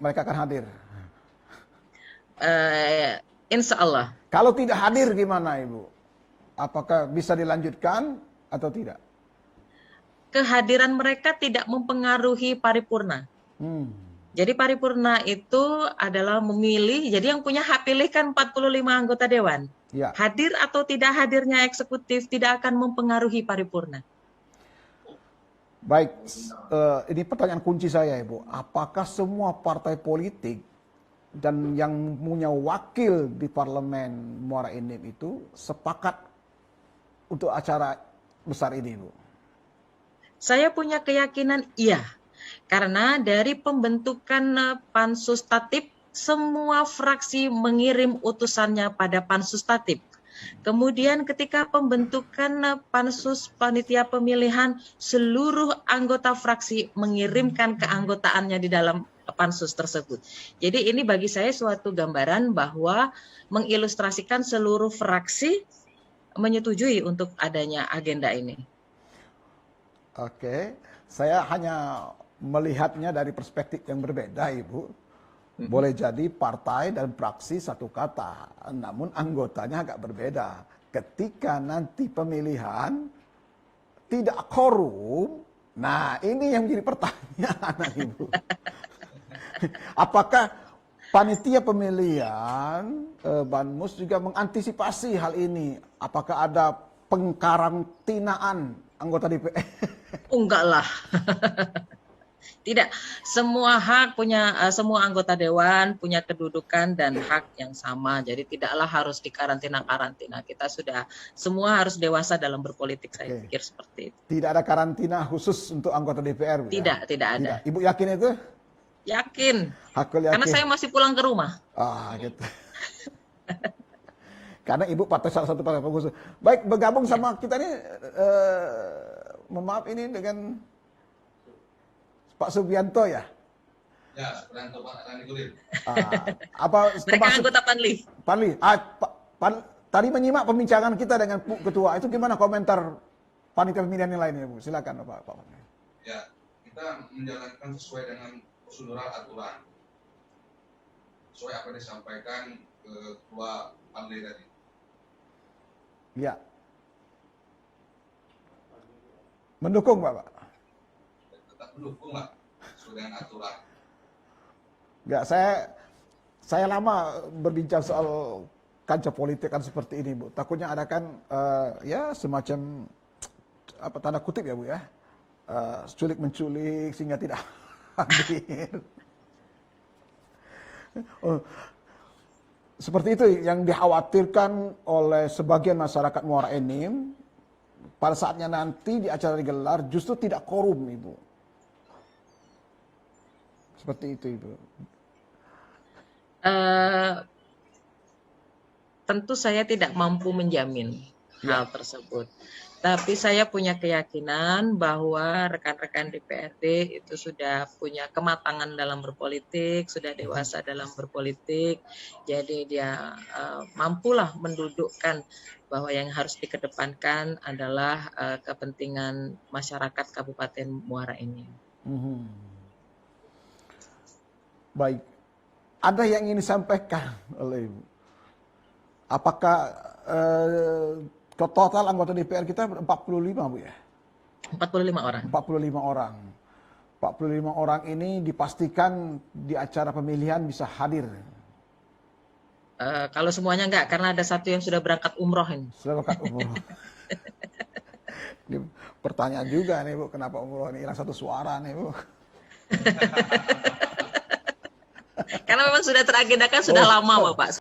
mereka akan hadir? Insya Allah. Kalau tidak hadir gimana Ibu? Apakah bisa dilanjutkan atau tidak? Kehadiran mereka tidak mempengaruhi paripurna. Jadi paripurna itu adalah memilih, jadi yang punya hak pilih kan 45 anggota dewan. Ya. Hadir atau tidak hadirnya eksekutif tidak akan mempengaruhi paripurna. Baik, ini pertanyaan kunci saya Ibu. Apakah semua partai politik dan yang punya wakil di Parlemen Muara Enim itu sepakat untuk acara besar ini Ibu? Saya punya keyakinan iya. Karena dari pembentukan Pansus Tatip, semua fraksi mengirim utusannya pada Pansus Tatip. Kemudian ketika pembentukan Pansus Panitia Pemilihan, seluruh anggota fraksi mengirimkan keanggotaannya di dalam Pansus tersebut. Jadi ini bagi saya suatu gambaran bahwa mengilustrasikan seluruh fraksi menyetujui untuk adanya agenda ini. Oke, saya hanya melihatnya dari perspektif yang berbeda, Ibu. Boleh jadi partai dan fraksi satu kata, namun anggotanya agak berbeda. Ketika nanti pemilihan tidak korum, nah ini yang menjadi pertanyaan, Ibu. Apakah panitia pemilihan Banmus juga mengantisipasi hal ini? Apakah ada pengkarantinaan anggota DPR? Enggak lah. Tidak, semua hak punya, semua anggota dewan punya kedudukan dan hak yang sama. Jadi tidaklah harus dikarantina-karantina. Kita sudah semua harus dewasa dalam berpolitik. Saya pikir seperti itu. Tidak ada karantina khusus untuk anggota DPR? Tidak, ya? tidak ada. Ibu yakin itu? Yakin. Aku yakin. Karena saya masih pulang ke rumah. Ah, gitu. Karena Ibu partai salah satu partai pengusung. Baik, bergabung sama kita ini, maaf ini dengan Pak Subianto ya? Ya, Subianto Pak Rani Gulir. Mereka anggota Panli. Panli. Tadi menyimak pembincangan kita dengan Ketua, itu gimana komentar panitia pemilihan yang lainnya, Bu? Silakan Pak. Ya, kita menjalankan sesuai dengan prosedural aturan. Sesuai apa yang disampaikan Ketua Panli tadi. Ya. Mendukung Pak? Tetap mendukung lah, sesuai dengan aturan. Enggak, saya lama berbincang soal kancah politik kan seperti ini, Bu. Takutnya ada kan ya semacam apa tanda kutip ya, Bu ya. Culik menculik sehingga tidak hadir. Seperti itu yang dikhawatirkan oleh sebagian masyarakat Muara Enim. Pada saatnya nanti di acara digelar justru tidak korum, Ibu. Seperti itu, Ibu. Tentu saya tidak mampu menjamin hal tersebut. Tapi saya punya keyakinan bahwa rekan-rekan DPRD itu sudah punya kematangan dalam berpolitik, sudah dewasa dalam berpolitik. Jadi dia mampulah mendudukkan bahwa yang harus dikedepankan adalah kepentingan masyarakat Kabupaten Muara Enim. Baik. Ada yang ingin disampaikan oleh Ibu? Apakah total anggota DPR kita 45, Bu ya? 45 orang. 45 orang. 45 orang ini dipastikan di acara pemilihan bisa hadir. Kalau semuanya enggak, karena ada satu yang sudah berangkat umroh ini. Sudah berangkat umroh. Ini pertanyaan juga nih Bu, kenapa umroh ini hilang satu suara nih Bu? Karena memang sudah teragendakan sudah lama Bapak.